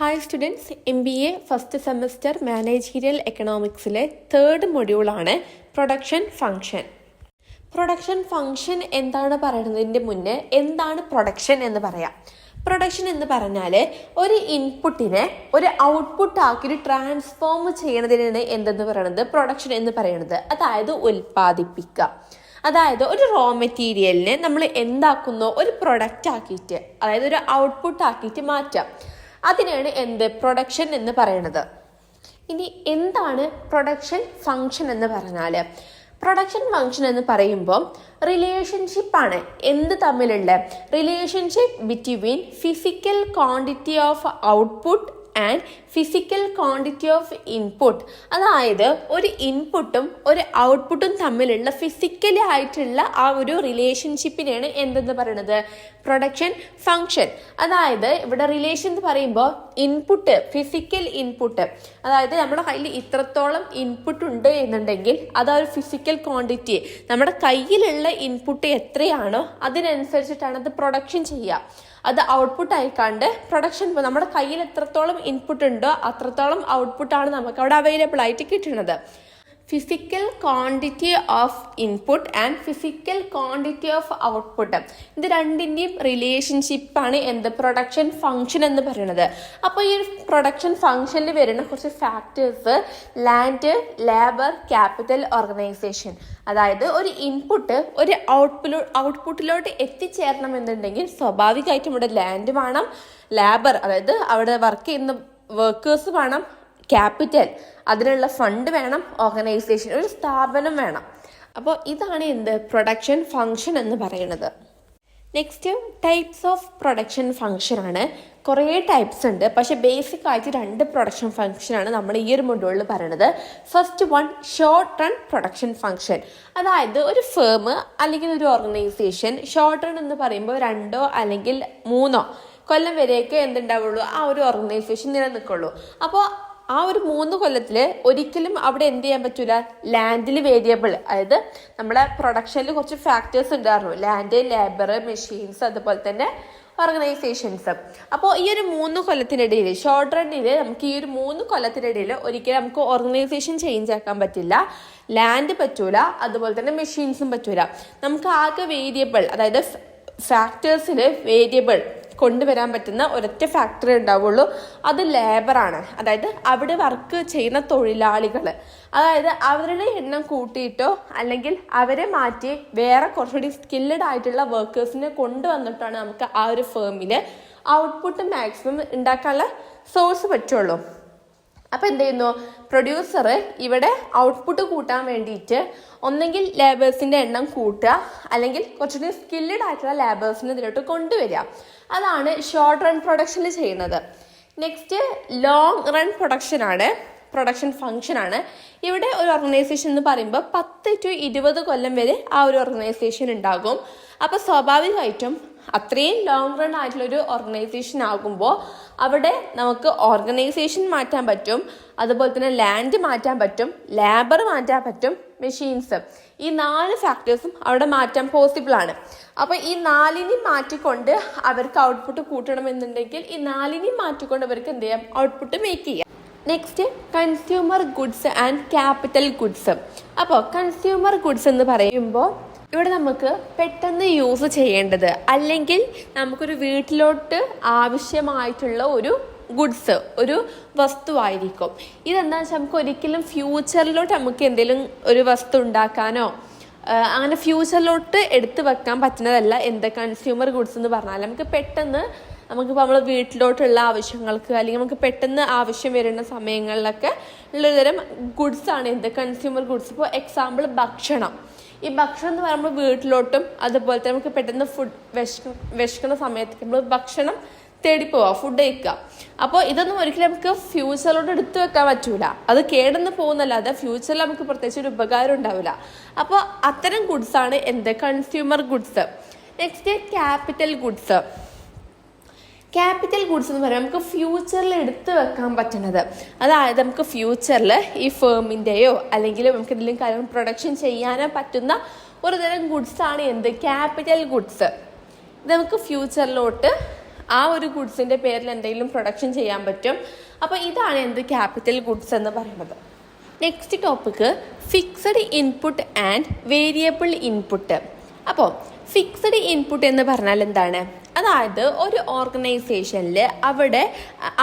Hi students, MBA first semester managerial എക്കണോമിക്സിലെ third മൊഡ്യൂളാണ് production function. Production function എന്താണ് പറയുന്നതിൻ്റെ മുന്നേ എന്താണ് പ്രൊഡക്ഷൻ എന്ന് പറയാം. പ്രൊഡക്ഷൻ എന്ന് പറഞ്ഞാൽ ഒരു ഇൻപുട്ടിനെ ഒരു ഔട്ട്പുട്ട് ആക്കി ട്രാൻസ്ഫോം ചെയ്യുന്നതിനാണ് എന്തെന്ന് പറയുന്നത് പ്രൊഡക്ഷൻ എന്ന് പറയുന്നത്. അതായത് ഉൽപ്പാദിപ്പിക്കുക. അതായത് ഒരു റോ മെറ്റീരിയലിനെ നമ്മൾ എന്താക്കുന്നോ ഒരു പ്രൊഡക്റ്റ് ആക്കിയിട്ട്, അതായത് ഒരു ഔട്ട്പുട്ട് ആക്കിയിട്ട് മാറ്റാം. അതിനാണ് പ്രൊഡക്ഷൻ എന്ന് പറയുന്നത്. ഇനി എന്താണ് പ്രൊഡക്ഷൻ ഫംഗ്ഷൻ എന്ന് പറഞ്ഞാൽ, പ്രൊഡക്ഷൻ ഫംഗ്ഷൻ എന്ന് പറയുമ്പോൾ റിലേഷൻഷിപ്പാണ്. എന്ത് തമ്മിലുള്ള relationship between physical quantity of output and physical quantity of input. അതായത് ഒരു ഇൻപുട്ടും ഒരു ഔട്ട്പുട്ടും തമ്മിലുള്ള ഫിസിക്കലി ആയിട്ടുള്ള ആ ഒരു റിലേഷൻഷിപ്പിനെയാണ് എന്തെന്ന് പറയുന്നത് പ്രൊഡക്ഷൻ ഫംഗ്ഷൻ. അതായത് ഇവിടെ റിലേഷൻ എന്ന് പറയുമ്പോൾ ഇൻപുട്ട്, ഫിസിക്കൽ ഇൻപുട്ട്, അതായത് നമ്മുടെ കയ്യിൽ ഇത്രത്തോളം ഇൻപുട്ട് ഉണ്ട് എന്നുണ്ടെങ്കിൽ അത് ആ ഒരു ഫിസിക്കൽ ക്വാണ്ടിറ്റി, നമ്മുടെ കയ്യിലുള്ള ഇൻപുട്ട് എത്രയാണോ അതിനനുസരിച്ചിട്ടാണ് അത് പ്രൊഡക്ഷൻ ചെയ്യുക. അത് ഔട്ട്പുട്ട് ആയിക്കാണ്ട് പ്രൊഡക്ഷൻ, നമ്മുടെ കയ്യിൽ എത്രത്തോളം ഇൻപുട്ട് ഉണ്ടോ അത്രത്തോളം ഔട്ട്പുട്ടാണ് നമുക്ക് അവിടെ അവൈലബിൾ ആയിട്ട് കിട്ടുന്നത്. Physical quantity of input and physical quantity of output, ഇത് രണ്ടിൻ്റെയും റിലേഷൻഷിപ്പാണ് പ്രൊഡക്ഷൻ ഫംഗ്ഷൻ എന്ന് പറയുന്നത്. അപ്പോൾ ഈ പ്രൊഡക്ഷൻ ഫംഗ്ഷനിൽ വരുന്ന കുറച്ച് factors land, labour, capital, organisation. അതായത് ഒരു ഇൻപുട്ട് ഒരു ഔട്ട്പുട്ടിലോട്ട് എത്തിച്ചേരണം എന്നുണ്ടെങ്കിൽ സ്വാഭാവികമായിട്ടും ഇവിടെ ലാൻഡ് വേണം, ലേബർ അതായത് അവിടെ വർക്ക് ചെയ്യുന്ന വർക്കേഴ്സ് വേണം, ക്യാപിറ്റൽ അതിനുള്ള ഫണ്ട് വേണം, ഓർഗനൈസേഷൻ ഒരു സ്ഥാപനം വേണം. അപ്പോൾ ഇതാണ് പ്രൊഡക്ഷൻ ഫംഗ്ഷൻ എന്ന് പറയുന്നത്. Next types of production function ആണ്. കുറേ ടൈപ്സ് ഉണ്ട്, പക്ഷെ ബേസിക് ആയിട്ട് 2 പ്രൊഡക്ഷൻ ഫംഗ്ഷനാണ് നമ്മൾ ഈ ഒരു മൊഡ്യൂളിൽ പറയുന്നത്. First one, short run production function. അതായത് ഒരു ഫേം അല്ലെങ്കിൽ ഒരു ഓർഗനൈസേഷൻ ഷോർട്ട് റൺ എന്ന് പറയുമ്പോൾ 2 അല്ലെങ്കിൽ 3 കൊല്ലം വരെയൊക്കെ എന്തുണ്ടാവുള്ളൂ, ആ ഒരു ഓർഗനൈസേഷൻ നിലനിൽക്കുള്ളൂ. അപ്പോൾ ആ ഒരു 3 കൊല്ലത്തിൽ ഒരിക്കലും അവിടെ എന്ത് ചെയ്യാൻ പറ്റൂല, ലാൻഡിൽ വേരിയബിൾ, അതായത് നമ്മുടെ പ്രൊഡക്ഷനിൽ കുറച്ച് ഫാക്ടേഴ്സ് ഉണ്ടായിരുന്നു, ലാൻഡ്, ലേബർ, മെഷീൻസ്, അതുപോലെ തന്നെ ഓർഗനൈസേഷൻസ്. അപ്പോൾ ഈ ഒരു 3 കൊല്ലത്തിനിടയിൽ, ഷോർട്ട് റണ്ണിൽ നമുക്ക് ഈ ഒരു 3 കൊല്ലത്തിനിടയിൽ ഒരിക്കലും നമുക്ക് ഓർഗനൈസേഷൻ ചേഞ്ച് ആക്കാൻ പറ്റില്ല, ലാൻഡ് പറ്റൂല, അതുപോലെ തന്നെ മെഷീൻസും പറ്റൂല. നമുക്ക് ആകെ വേരിയബിൾ, അതായത് ഫാക്ടേഴ്സിൽ വേരിയബിൾ കൊണ്ടുവരാൻ പറ്റുന്ന ഒരൊറ്റ ഫാക്ടറി ഉണ്ടാവുള്ളൂ, അത് ലേബറാണ്. അതായത് അവിടെ വർക്ക് ചെയ്യുന്ന തൊഴിലാളികൾ, അതായത് അവരുടെ എണ്ണം കൂട്ടിയിട്ടോ അല്ലെങ്കിൽ അവരെ മാറ്റി വേറെ കുറച്ചുകൂടി സ്കില്ലഡ് ആയിട്ടുള്ള വർക്കേഴ്സിനെ കൊണ്ടുവന്നിട്ടാണ് നമുക്ക് ആ ഒരു ഫേമിൽ ഔട്ട്പുട്ട് മാക്സിമം ഉണ്ടാക്കാനുള്ള സോഴ്സ് പറ്റുള്ളൂ. അപ്പം എന്ത് ചെയ്യുന്നു, പ്രൊഡ്യൂസർ ഇവിടെ ഔട്ട്പുട്ട് കൂട്ടാൻ വേണ്ടിയിട്ട് ഒന്നെങ്കിൽ ലേബേഴ്സിൻ്റെ എണ്ണം കൂട്ടുക, അല്ലെങ്കിൽ കുറച്ചുകൂടി സ്കില്ലഡ് ആയിട്ടുള്ള ലേബേഴ്സിനെ ഇതിലോട്ട് കൊണ്ടുവരിക. അതാണ് ഷോർട്ട് റൺ പ്രൊഡക്ഷനിൽ ചെയ്യുന്നത്. നെക്സ്റ്റ് ലോങ് റൺ പ്രൊഡക്ഷൻ ഫംഗ്ഷനാണ്. ഇവിടെ ഒരു ഓർഗനൈസേഷൻ എന്ന് പറയുമ്പോൾ 10 to 20 കൊല്ലം വരെ ആ ഒരു ഓർഗനൈസേഷൻ ഉണ്ടാകും. അപ്പോൾ സ്വാഭാവികമായിട്ടും അത്രയും ലോങ് റൺ ആയിട്ടുള്ളൊരു ഓർഗനൈസേഷൻ ആകുമ്പോൾ അവിടെ നമുക്ക് ഓർഗനൈസേഷൻ മാറ്റാൻ പറ്റും, അതുപോലെ തന്നെ ലാൻഡ് മാറ്റാൻ പറ്റും, ലേബർ മാറ്റാൻ പറ്റും, മെഷീൻസ്, ഈ 4 ഫാക്ടേഴ്സും അവിടെ മാറ്റാൻ പോസിബിൾ ആണ്. അപ്പോൾ ഈ 4നെയും മാറ്റിക്കൊണ്ട് അവർക്ക് ഔട്ട്പുട്ട് കൂട്ടണമെന്നുണ്ടെങ്കിൽ ഈ 4നെയും മാറ്റിക്കൊണ്ട് അവർക്ക് എന്ത് ചെയ്യാം, ഔട്ട്പുട്ട് മേക്ക് ചെയ്യാം. Next consumer goods and capital goods. അപ്പോൾ കൺസ്യൂമർ ഗുഡ്സ് എന്ന് പറയുമ്പോൾ ഇവിടെ നമുക്ക് പെട്ടെന്ന് യൂസ് ചെയ്യേണ്ടത്, അല്ലെങ്കിൽ നമുക്കൊരു വീട്ടിലോട്ട് ആവശ്യമായിട്ടുള്ള ഒരു ഗുഡ്സ്, ഒരു വസ്തുവായിരിക്കും. ഇതെന്താണെന്ന് വെച്ചാൽ നമുക്ക് ഒരിക്കലും ഫ്യൂച്ചറിലോട്ട് നമുക്ക് എന്തെങ്കിലും ഒരു വസ്തു ഉണ്ടാക്കാനോ അങ്ങനെ ഫ്യൂച്ചറിലോട്ട് എടുത്തു വെക്കാൻ പറ്റുന്നതല്ല കൺസ്യൂമർ ഗുഡ്സ് എന്ന് പറഞ്ഞാൽ. നമുക്ക് പെട്ടെന്ന് നമുക്കിപ്പോൾ നമ്മൾ വീട്ടിലോട്ടുള്ള ആവശ്യങ്ങൾക്ക് അല്ലെങ്കിൽ നമുക്ക് പെട്ടെന്ന് ആവശ്യം വരുന്ന സമയങ്ങളിലൊക്കെ ഉള്ളൊരു തരം ഗുഡ്സാണ് കൺസ്യൂമർ ഗുഡ്സ്. ഇപ്പോൾ എക്സാമ്പിൾ ഭക്ഷണം. ഈ ഭക്ഷണം എന്ന് പറയുമ്പോൾ വീട്ടിലോട്ടും അതുപോലെ തന്നെ നമുക്ക് പെട്ടെന്ന് ഫുഡ് വിശക്കുന്ന സമയത്തേക്ക് നമ്മൾ ഭക്ഷണം തേടി പോവാം, ഫുഡ് കഴിക്കുക. അപ്പോൾ ഇതൊന്നും ഒരിക്കലും നമുക്ക് ഫ്യൂച്ചറിലോട്ട് എടുത്തു വെക്കാൻ പറ്റൂല, അത് കേടന്ന് പോകുന്നല്ലാതെ ഫ്യൂച്ചറിൽ നമുക്ക് പ്രത്യേകിച്ച് ഒരു ഉപകാരം ഉണ്ടാവില്ല. അപ്പോൾ അത്തരം ഗുഡ്സാണ് consumer goods. Next capital goods. Capital goods എന്ന് പറയുമ്പോൾ നമുക്ക് ഫ്യൂച്ചറിൽ എടുത്തു വെക്കാൻ പറ്റുന്നത്, അതായത് നമുക്ക് ഫ്യൂച്ചറിൽ ഈ ഫേമിൻ്റെയോ അല്ലെങ്കിൽ നമുക്ക് എന്തെങ്കിലും കാര്യം പ്രൊഡക്ഷൻ ചെയ്യാനോ പറ്റുന്ന ഒരു തരം ഗുഡ്സാണ് ക്യാപിറ്റൽ ഗുഡ്സ്. ഇത് നമുക്ക് ഫ്യൂച്ചറിലോട്ട് ആ ഒരു ഗുഡ്സിൻ്റെ പേരിൽ എന്തെങ്കിലും പ്രൊഡക്ഷൻ ചെയ്യാൻ പറ്റും. അപ്പോൾ ഇതാണ് എന്ത് ക്യാപിറ്റൽ ഗുഡ്സ് എന്ന് പറയുന്നത്. Next topic fixed input and variable input. അപ്പോൾ ഫിക്സഡ് ഇൻപുട്ട് എന്ന് പറഞ്ഞാൽ എന്താണ്? അതായത് ഒരു ഓർഗനൈസേഷനിൽ അവിടെ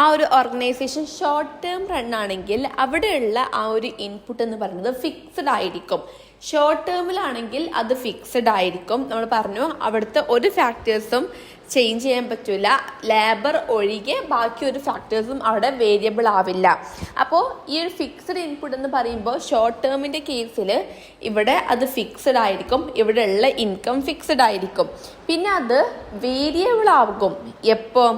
ആ ഒരു ഓർഗനൈസേഷൻ ഷോർട്ട് ടേം റൺ ആണെങ്കിൽ അവിടെയുള്ള ആ ഒരു ഇൻപുട്ട് എന്ന് പറയുന്നത് ഫിക്സഡ് ആയിരിക്കും. ഷോർട്ട് ടേമിലാണെങ്കിൽ അത് ഫിക്സഡ് ആയിരിക്കും. നമ്മൾ പറഞ്ഞു അവിടുത്തെ ഒരു ഫാക്ടേഴ്സും ചേഞ്ച് ചെയ്യാൻ പറ്റില്ല. ലേബർ ഒഴികെ ബാക്കി ഒരു ഫാക്ടേഴ്സും അവിടെ വേരിയബിൾ ആവില്ല. അപ്പോൾ ഈ ഒരു ഫിക്സഡ് ഇൻപുട്ട് എന്ന് പറയുമ്പോൾ ഷോർട്ട് ടേമിൻ്റെ കേസിൽ ഇവിടെ അത് ഫിക്സഡ് ആയിരിക്കും, ഇവിടെ ഉള്ള ഇൻകം ഫിക്സഡ് ആയിരിക്കും. പിന്നെ അത് വേരിയബിൾ ആകും എപ്പോൾ?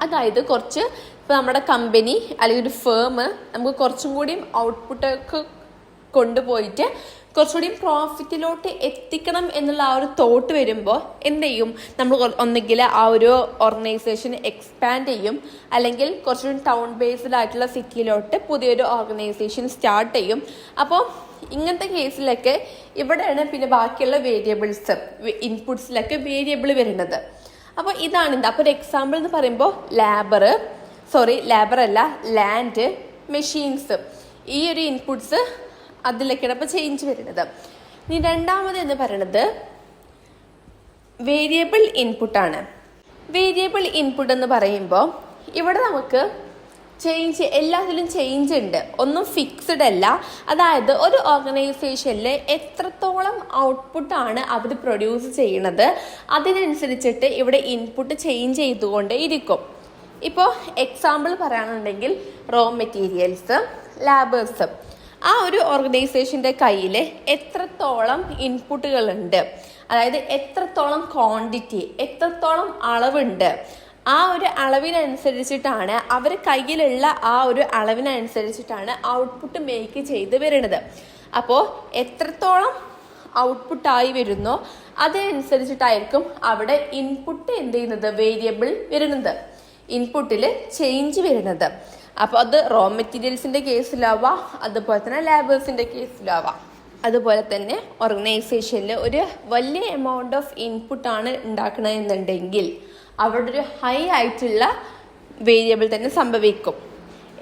അതായത് കുറച്ച് ഇപ്പോൾ നമ്മുടെ കമ്പനി അല്ലെങ്കിൽ ഒരു ഫേം നമുക്ക് കുറച്ചും കൂടിയും ഔട്ട്പുട്ടൊക്കെ കൊണ്ടുപോയിട്ട് കുറച്ചുകൂടി പ്രോഫിറ്റിലോട്ട് എത്തിക്കണം എന്നുള്ള ആ ഒരു തോട്ട് വരുമ്പോൾ എന്ത് ചെയ്യും? നമ്മൾ ഒന്നുകിൽ ആ ഒരു ഓർഗനൈസേഷൻ എക്സ്പാൻഡ് ചെയ്യും, അല്ലെങ്കിൽ കുറച്ചുകൂടി ടൗൺ ബേസ്ഡ് ആയിട്ടുള്ള സിറ്റിയിലോട്ട് പുതിയൊരു ഓർഗനൈസേഷൻ സ്റ്റാർട്ട് ചെയ്യും. അപ്പോൾ ഇങ്ങനത്തെ കേസിലൊക്കെ ഇവിടെയാണ് പിന്നെ ബാക്കിയുള്ള വേരിയബിൾസ് ഇൻപുട്സിലൊക്കെ വേരിയബിൾ വരുന്നത്. അപ്പോൾ ഇതാണ്. അപ്പോൾ ഒരു എക്സാമ്പിൾ എന്ന് പറയുമ്പോൾ ലേബർ അല്ല, ലാൻഡ്, മെഷീൻസ്, ഈ ഒരു ഇൻപുട്സ് അതിലൊക്കെയാണ് അപ്പോൾ ചേഞ്ച് വരുന്നത്. ഇനി രണ്ടാമത് എന്ന് പറയുന്നത് വേരിയബിൾ ഇൻപുട്ടാണ്. വേരിയബിൾ ഇൻപുട്ട് എന്ന് പറയുമ്പോൾ ഇവിടെ നമുക്ക് എല്ലാത്തിലും ചേഞ്ച് ഉണ്ട്, ഒന്നും ഫിക്സ്ഡ് അല്ല. അതായത് ഒരു ഓർഗനൈസേഷനിൽ എത്രത്തോളം ഔട്ട്പുട്ടാണ് അവർ പ്രൊഡ്യൂസ് ചെയ്യുന്നത് അതിനനുസരിച്ചിട്ട് ഇവിടെ ഇൻപുട്ട് ചേഞ്ച് ചെയ്തുകൊണ്ടേ ഇരിക്കും. ഇപ്പോൾ എക്സാമ്പിൾ പറയുകയാണെന്നുണ്ടെങ്കിൽ റോ മെറ്റീരിയൽസ്, ലാബേഴ്സ്, ആ ഒരു ഓർഗനൈസേഷൻ്റെ കയ്യിൽ എത്രത്തോളം ഇൻപുട്ടുകളുണ്ട്, അതായത് എത്രത്തോളം ക്വാണ്ടിറ്റി, എത്രത്തോളം അളവുണ്ട്, ആ ഒരു അളവിനനുസരിച്ചിട്ടാണ് അവർ കയ്യിലുള്ള ആ ഒരു അളവിനനുസരിച്ചിട്ടാണ് ഔട്ട്പുട്ട് മേക്ക് ചെയ്ത് വരുന്നത്. അപ്പോൾ എത്രത്തോളം ഔട്ട്പുട്ടായി വരുന്നോ അതിനനുസരിച്ചിട്ടായിരിക്കും അവിടെ ഇൻപുട്ട് എന്ത് ചെയ്യുന്നത്, വേരിയബിൾ വരുന്നത്, ഇൻപുട്ടിൽ ചേഞ്ച് വരുന്നത്. അപ്പോൾ അത് റോ മെറ്റീരിയൽസിൻ്റെ കേസിലാവാം, അതുപോലെ തന്നെ ലേബേഴ്സിൻ്റെ കേസിലാവാം. അതുപോലെ തന്നെ ഓർഗനൈസേഷനിൽ ഒരു വലിയ എമൗണ്ട് ഓഫ് ഇൻപുട്ടാണ് ഉണ്ടാക്കണമെന്നുണ്ടെങ്കിൽ അവിടെ ഒരു ഹൈ ആയിട്ടുള്ള വേരിയബിൾ തന്നെ സംഭവിക്കും.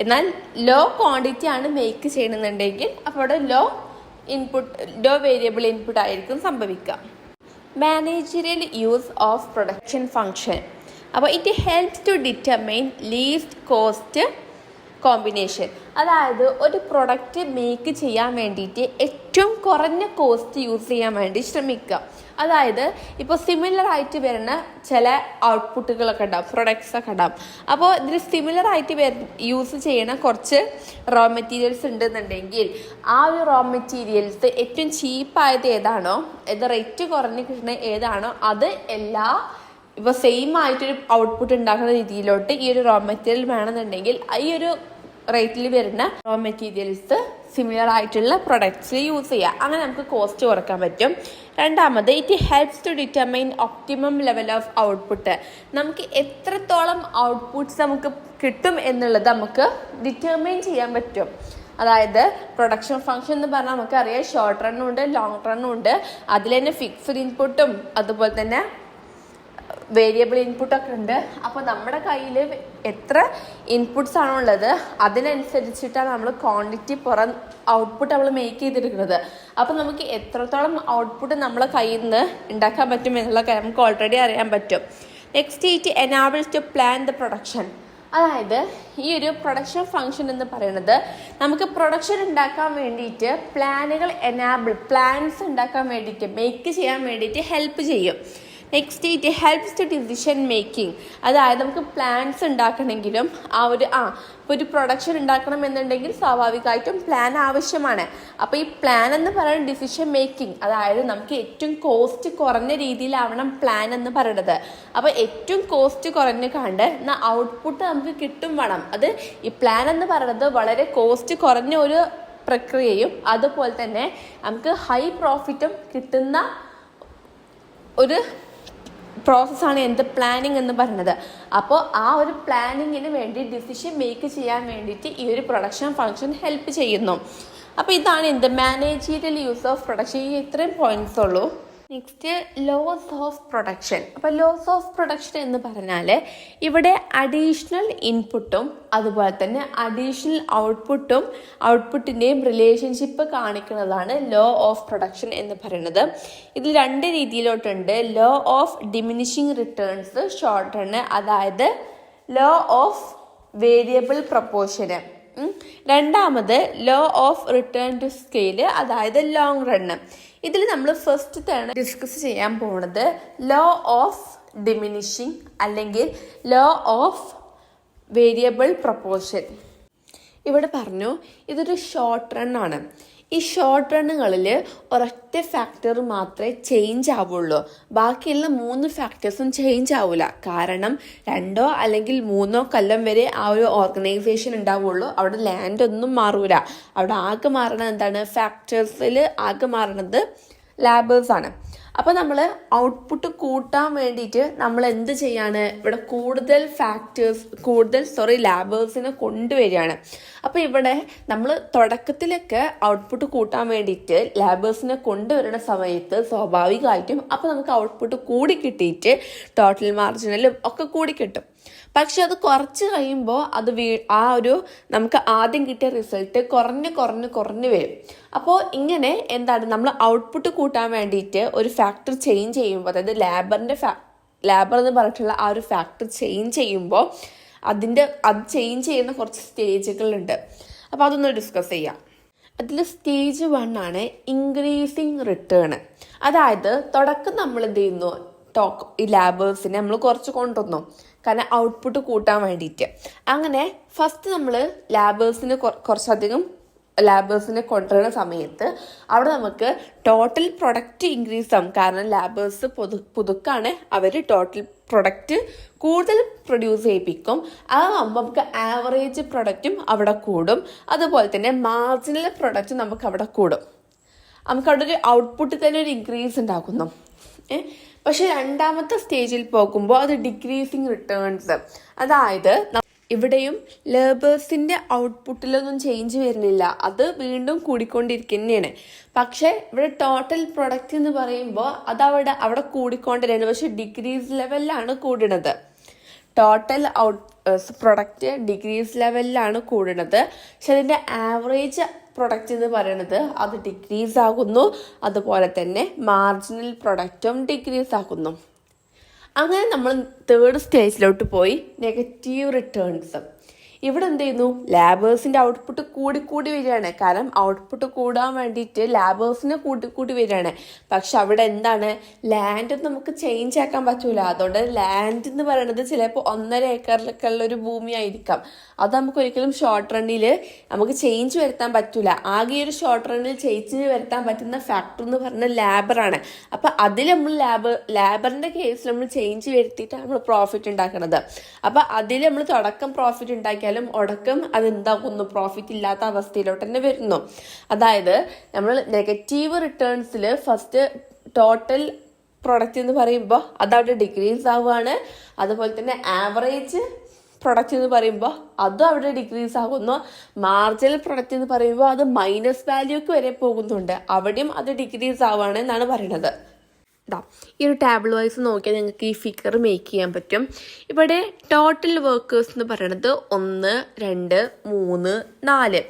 എന്നാൽ ലോ ക്വാണ്ടിറ്റി ആണ് മേക്ക് ചെയ്യണമെന്നുണ്ടെങ്കിൽ അപ്പോൾ അവിടെ ലോ വേരിയബിൾ ഇൻപുട്ട് ആയിരിക്കും സംഭവിക്കുക. Managerial use of production function. അപ്പോൾ it helps to determine least cost combination. അതായത് ഒരു പ്രൊഡക്റ്റ് മേക്ക് ചെയ്യാൻ വേണ്ടിയിട്ട് ഏറ്റവും കുറഞ്ഞ കോസ്റ്റ് യൂസ് ചെയ്യാൻ വേണ്ടി ശ്രമിക്കുക. അതായത് ഇപ്പോൾ സിമിലർ ആയിട്ട് വരുന്ന ചില ഔട്ട്പുട്ടുകളൊക്കെ ഉണ്ടാവും, പ്രൊഡക്ട്സ് ഒക്കെ ഉണ്ടാവും. അപ്പോൾ ഇതിൽ സിമിലർ ആയിട്ട് യൂസ് ചെയ്യണ കുറച്ച് റോ മെറ്റീരിയൽസ് ഉണ്ടെന്നുണ്ടെങ്കിൽ ആ ഒരു റോ മെറ്റീരിയൽസ് ഏറ്റവും ചീപ്പായത് ഏതാണോ, റേറ്റ് കുറഞ്ഞ് കിട്ടുന്ന ഏതാണോ അത് ഇപ്പോൾ സെയിം ആയിട്ടൊരു ഔട്ട്പുട്ട് ഉണ്ടാക്കുന്ന രീതിയിലോട്ട് ഈ ഒരു റോ മെറ്റീരിയൽ വേണമെന്നുണ്ടെങ്കിൽ ഈ ഒരു റേറ്റിൽ വരുന്ന റോ മെറ്റീരിയൽസ് സിമിലർ ആയിട്ടുള്ള പ്രൊഡക്ട്സ് യൂസ് ചെയ്യുക. അങ്ങനെ നമുക്ക് കോസ്റ്റ് കുറക്കാൻ പറ്റും. രണ്ടാമത്, it helps to determine optimum level of output. നമുക്ക് എത്രത്തോളം ഔട്ട്പുട്ട്സ് നമുക്ക് കിട്ടും എന്നുള്ളത് നമുക്ക് ഡിറ്റർമൈൻ ചെയ്യാൻ പറ്റും. അതായത് പ്രൊഡക്ഷൻ ഫംഗ്ഷൻ എന്ന് പറഞ്ഞാൽ നമുക്കറിയാം ഷോർട്ട് റണ്ണും ഉണ്ട്, ലോങ് റണ്ണും ഉണ്ട്. അതിൽ തന്നെ ഫിക്സ്ഡ് ഇൻപുട്ടും അതുപോലെ തന്നെ വേരിയബിൾ ഇൻപുട്ടൊക്കെ ഉണ്ട്. അപ്പോൾ നമ്മുടെ കയ്യിൽ എത്ര ഇൻപുട്സ് ആണോ ഉള്ളത് അതിനനുസരിച്ചിട്ടാണ് നമ്മൾ ക്വാണ്ടിറ്റി ഔട്ട്പുട്ട് നമ്മൾ മേക്ക് ചെയ്തെടുക്കുന്നത്. അപ്പോൾ നമുക്ക് എത്രത്തോളം ഔട്ട്പുട്ട് നമ്മളെ കയ്യിൽ നിന്ന് ഉണ്ടാക്കാൻ പറ്റും എന്നുള്ള കാര്യം നമുക്ക് ഓൾറെഡി അറിയാൻ പറ്റും. Next, it enables to plan the production. അതായത് ഈ ഒരു പ്രൊഡക്ഷൻ ഫംഗ്ഷൻ എന്ന് പറയുന്നത് നമുക്ക് പ്രൊഡക്ഷൻ ഉണ്ടാക്കാൻ വേണ്ടിയിട്ട് പ്ലാൻസ് ഉണ്ടാക്കാൻ വേണ്ടിയിട്ട് മേക്ക് ചെയ്യാൻ വേണ്ടിയിട്ട് ഹെൽപ്പ് ചെയ്യും. Next, it helps to decision making. അതായത് നമുക്ക് പ്ലാൻസ് ഉണ്ടാക്കണമെങ്കിലും ഇപ്പോൾ ഒരു പ്രൊഡക്ഷൻ ഉണ്ടാക്കണം എന്നുണ്ടെങ്കിൽ സ്വാഭാവികമായിട്ടും പ്ലാൻ ആവശ്യമാണ്. അപ്പോൾ ഈ പ്ലാൻ എന്ന് പറയുന്നത് ഡിസിഷൻ മേക്കിംഗ്, അതായത് നമുക്ക് ഏറ്റവും കോസ്റ്റ് കുറഞ്ഞ രീതിയിലാവണം പ്ലാൻ എന്ന് പറയുന്നത്. അപ്പോൾ ഏറ്റവും കോസ്റ്റ് കുറഞ്ഞ് കണ്ട് എന്നാൽ ഔട്ട്പുട്ട് നമുക്ക് കിട്ടും വേണം. അത് ഈ പ്ലാൻ എന്ന് പറയുന്നത് വളരെ കോസ്റ്റ് കുറഞ്ഞ ഒരു പ്രക്രിയയും അതുപോലെ തന്നെ നമുക്ക് ഹൈ പ്രോഫിറ്റും കിട്ടുന്ന ഒരു പ്രോസസ്സാണ് പ്ലാനിങ് എന്ന് പറയുന്നത്. അപ്പോൾ ആ ഒരു പ്ലാനിങ്ങിന് വേണ്ടി ഡിസിഷൻ മേക്ക് ചെയ്യാൻ വേണ്ടിയിട്ട് ഈ ഒരു പ്രൊഡക്ഷൻ ഫംഗ്ഷൻ ഹെൽപ്പ് ചെയ്യുന്നു. അപ്പോൾ ഇതാണ് മാനേജീരിയൽ യൂസ് ഓഫ് പ്രൊഡക്ഷൻ. ഈ ഇത്രയും പോയിന്റ്സ് ഉള്ളൂ. Next laws of production. അപ്പോൾ ലോസ് ഓഫ് പ്രൊഡക്ഷൻ എന്ന് പറഞ്ഞാൽ ഇവിടെ അഡീഷണൽ ഇൻപുട്ടും അതുപോലെ തന്നെ അഡീഷണൽ ഔട്ട്പുട്ടിൻ്റെയും റിലേഷൻഷിപ്പ് കാണിക്കുന്നതാണ് ലോ ഓഫ് പ്രൊഡക്ഷൻ എന്ന് പറയുന്നത്. ഇതിൽ രണ്ട് രീതിയിലോട്ടുണ്ട്. Law of diminishing returns short run, അതായത് ലോ ഓഫ് വേരിയബിൾ പ്രൊപ്പോർഷന്. രണ്ടാമത് law of return to scale, അതായത് ലോങ് റണ്ണ്. ഇതിൽ നമ്മൾ ഫസ്റ്റ് ഡിസ്കസ് ചെയ്യാൻ പോകുന്നത് ലോ ഓഫ് ഡിമിനിഷിങ് അല്ലെങ്കിൽ ലോ ഓഫ് വേരിയബിൾ പ്രൊപ്പോർഷൻ. ഇവിടെ പറഞ്ഞു ഇതൊരു ഷോർട്ട് റൺ ആണ്. ഈ ഷോർട്ട് റണ്ണുകളിൽ ഒരൊറ്റ ഫാക്ടർ മാത്രമേ ചേഞ്ച് ആവുള്ളൂ, ബാക്കിയുള്ള 3 ഫാക്ടേഴ്സും ചേഞ്ച് ആവില്ല. കാരണം 2 അല്ലെങ്കിൽ 3 കൊല്ലം വരെ ആ ഒരു ഓർഗനൈസേഷൻ ഉണ്ടാവുള്ളൂ. അവിടെ ലാൻഡ് ഒന്നും മാറൂല. അവിടെ ആകെ മാറണത് എന്താണ്? ഫാക്ടേഴ്സിൽ ആകെ മാറണത് ലാബേഴ്സാണ്. അപ്പോൾ നമ്മൾ ഔട്ട്പുട്ട് കൂട്ടാൻ വേണ്ടിയിട്ട് നമ്മൾ എന്ത് ചെയ്യാണ്? ഇവിടെ കൂടുതൽ ലാബേഴ്സിനെ കൊണ്ടുവരികയാണ്. അപ്പോൾ ഇവിടെ നമ്മൾ തുടക്കത്തിലൊക്കെ ഔട്ട്പുട്ട് കൂട്ടാൻ വേണ്ടിയിട്ട് ലാബേഴ്സിനെ കൊണ്ടുവരുന്ന സമയത്ത് സ്വാഭാവികമായിട്ടും അപ്പോൾ നമുക്ക് ഔട്ട്പുട്ട് കൂടി കിട്ടിയിട്ട് ടോട്ടൽ മാർജിനലും ഒക്കെ കൂടി കിട്ടും. പക്ഷെ അത് കുറച്ച് കഴിയുമ്പോൾ അത് നമുക്ക് ആദ്യം കിട്ടിയ റിസൾട്ട് കുറഞ്ഞ് വരും. അപ്പോൾ ഇങ്ങനെ എന്താണ്, നമ്മൾ ഔട്ട്പുട്ട് കൂട്ടാൻ വേണ്ടിയിട്ട് ഒരു ഫാക്ടർ ചേഞ്ച് ചെയ്യുമ്പോൾ, അതായത് ലാബർ എന്ന് പറഞ്ഞിട്ടുള്ള ആ ഒരു ഫാക്ടർ ചേഞ്ച് ചെയ്യുമ്പോൾ അത് ചേഞ്ച് ചെയ്യുന്ന കുറച്ച് സ്റ്റേജുകളുണ്ട്. അപ്പോൾ അതൊന്ന് ഡിസ്കസ് ചെയ്യാം. അതിൽ സ്റ്റേജ് 1 ആണ് ഇൻക്രീസിങ് റിട്ടേൺ. അതായത് തുടക്കം നമ്മൾ എന്ത് ചെയ്യുന്നു? ഈ ലാബേഴ്സിനെ നമ്മൾ കുറച്ച് കൊണ്ടുവന്നു, കാരണം ഔട്ട്പുട്ട് കൂട്ടാൻ വേണ്ടിയിട്ട്. അങ്ങനെ ഫസ്റ്റ് നമ്മൾ കുറച്ചധികം ലാബേഴ്സിനെ കൊണ്ടുവരുന്ന സമയത്ത് അവിടെ നമുക്ക് ടോട്ടൽ പ്രൊഡക്റ്റ് ഇൻക്രീസ് ആവും. കാരണം ലാബേഴ്സ് പുതുക്കാണ്, അവർ ടോട്ടൽ പ്രൊഡക്റ്റ് കൂടുതൽ പ്രൊഡ്യൂസ് ചെയ്യിപ്പിക്കും. അതാകുമ്പോൾ നമുക്ക് ആവറേജ് പ്രൊഡക്റ്റും അവിടെ കൂടും, അതുപോലെ തന്നെ മാർജിനൽ പ്രൊഡക്റ്റ് നമുക്ക് അവിടെ കൂടും. നമുക്കവിടെ ഒരു ഔട്ട്പുട്ടിൽ തന്നെ ഒരു ഇൻക്രീസ് ഉണ്ടാക്കുന്നു. പക്ഷെ രണ്ടാമത്തെ സ്റ്റേജിൽ പോകുമ്പോൾ അത് ഡിക്രീസിങ് റിട്ടേൺസ്, അതായത് ഇവിടെയും ലേബേഴ്സിൻ്റെ ഔട്ട്പുട്ടിലൊന്നും ചേഞ്ച് വരുന്നില്ല, അത് വീണ്ടും കൂടിക്കൊണ്ടിരിക്കുന്നതാണ്. പക്ഷെ ഇവിടെ ടോട്ടൽ പ്രൊഡക്റ്റ് എന്ന് പറയുമ്പോൾ അത് അവിടെ കൂടിക്കൊണ്ടിരുന്നത്, പക്ഷെ ഡിക്രീസ് ലെവലിലാണ് കൂടുന്നത്. ടോട്ടൽ പ്രൊഡക്റ്റ് ഡിക്രീസ് ലെവലിലാണ് കൂടുന്നത്. പക്ഷെ അതിൻ്റെ ആവറേജ് പ്രൊഡക്റ്റ് എന്ന് പറയുന്നത് അത് ഡിക്രീസ് ആകുന്നു, അതുപോലെ തന്നെ മാർജിനൽ പ്രൊഡക്റ്റും ഡിക്രീസ് ആകുന്നു. അങ്ങനെ നമ്മൾ തേർഡ് സ്റ്റേജിലോട്ട് പോയി നെഗറ്റീവ് റിട്ടേൺസ്. ഇവിടെ എന്ത് ചെയ്യുന്നു? ലാബേഴ്സിൻ്റെ ഔട്ട്പുട്ട് കൂടി വരികയാണ്. കാരണം ഔട്ട്പുട്ട് കൂടാൻ വേണ്ടിയിട്ട് ലാബേഴ്സിനെ കൂടി വരികയാണ്. പക്ഷെ അവിടെ എന്താണ്? ലാൻഡ് നമുക്ക് ചേഞ്ച് ആക്കാൻ പറ്റൂല. അതുകൊണ്ട് ലാൻഡ് എന്ന് പറയുന്നത് ചിലപ്പോൾ 1.5 ഏക്കറിലൊക്കെ ഉള്ള ഒരു ഭൂമി ആയിരിക്കാം. അത് നമുക്ക് ഒരിക്കലും ഷോർട്ട് റണ്ണിൽ നമുക്ക് ചേഞ്ച് വരുത്താൻ പറ്റൂല. ആകെ ഒരു ഷോർട്ട് റണ്ണിൽ ചേഞ്ച് വരുത്താൻ പറ്റുന്ന ഫാക്ടർ എന്ന് പറയുന്നത് ലാബറാണ്. അപ്പം അതിൽ നമ്മൾ ലാബറിൻ്റെ കേസിൽ നമ്മൾ ചേഞ്ച് വരുത്തിയിട്ടാണ് നമ്മൾ പ്രോഫിറ്റ് ഉണ്ടാക്കുന്നത്. അപ്പം അതിൽ നമ്മൾ തുടക്കം പ്രോഫിറ്റ് ഉണ്ടാക്കിയാൽ ഒടക്കം അതെന്താകുന്നു? പ്രോഫിറ്റ് ഇല്ലാത്ത അവസ്ഥയിലോട്ട് തന്നെ വരുന്നു. അതായത് നമ്മൾ നെഗറ്റീവ് റിട്ടേൺസിൽ ഫസ്റ്റ് ടോട്ടൽ പ്രൊഡക്റ്റ് എന്ന് പറയുമ്പോൾ അതവിടെ ഡിക്രീസ് ആവുകയാണ്. അതുപോലെ തന്നെ ആവറേജ് പ്രൊഡക്റ്റ് എന്ന് പറയുമ്പോൾ അതും അവിടെ ഡിക്രീസ് ആകുന്നു. മാർജിനൽ പ്രൊഡക്റ്റ് എന്ന് പറയുമ്പോൾ അത് മൈനസ് വാല്യൂക്ക് വരെ പോകുന്നുണ്ട്, അവിടെയും അത് ഡിക്രീസ് ആവുകയാണ് എന്നാണ് പറയുന്നത്. ഈ ഒരു ടേബിൾ വൈസ് നോക്കിയാൽ നിങ്ങൾക്ക് ഈ ഫിഗർ മേക്ക് ചെയ്യാൻ പറ്റും. ഇവിടെ ടോട്ടൽ വർക്കേഴ്സ് എന്ന് പറയുന്നത് 1, 2, 3, 4